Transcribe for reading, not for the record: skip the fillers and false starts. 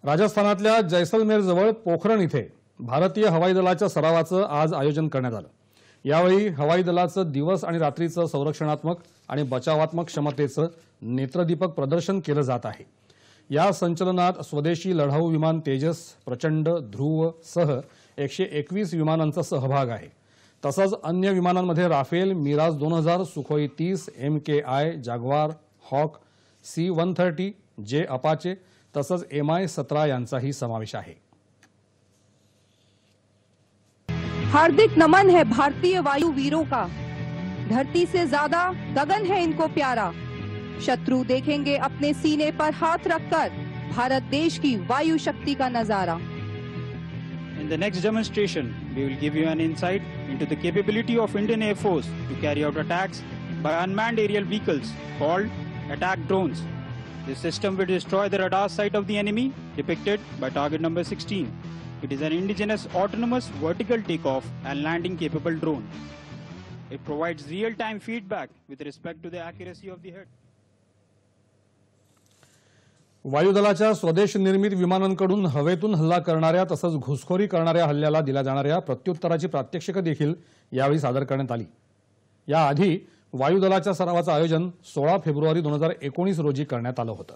राजस्थानातल्या जैसलमेर जवळ पोखरण इथे भारतीय हवाई दलाच्या सरावाचं आज आयोजन करण्यात आलं। यावेळी हवाई दलाचं दिवस आणि रात्रीचं संरक्षणात्मक आणि बचावात्मक क्षमतेचं नेत्रदीपक प्रदर्शन केलं जात आहे। या संचलनात स्वदेशी लढाऊ विमान तेजस, प्रचंड, ध्रुव सह 121 विमानांचा सहभाग आहे। तसंच अन्य विमानांमध्ये Rafale, Miraj 2000, Sukhoi 30, MKI, jaguar, हॉक, C-130, जे अपाचे तसंच MI-17 यांचाही समावेश आहे। हार्दिक नमन है भारतीय वायु वीरों का, धरती से ज्यादा गगन है इनको प्यारा। शत्रु देखेंगे अपने सीने पर हाथ रखकर भारत देश की वायु शक्ति का नजारा। In the next demonstration, we will give you an insight into the capability of Indian Air Force to carry out attacks by unmanned aerial vehicles called attack drones. This system will destroy the radar sight of the enemy depicted by target number 16. It is an indigenous autonomous vertical takeoff and landing capable drone. It provides real-time feedback with respect to the accuracy of the head. वायुदलाच्या स्वदेश निर्मित विमानांकडून हवेतून हल्ला करणाऱ्या तसंच घुसखोरी करणाऱ्या हल्ल्याला दिल्या जाणाऱ्या प्रत्युत्तराची प्रात्यक्षिकं देखील यावेळी सादर करण्यात आली। याआधी वायुदलाच्या सरावाचं आयोजन 16 फेब्रुवारी 2019 रोजी करण्यात आलं होतं।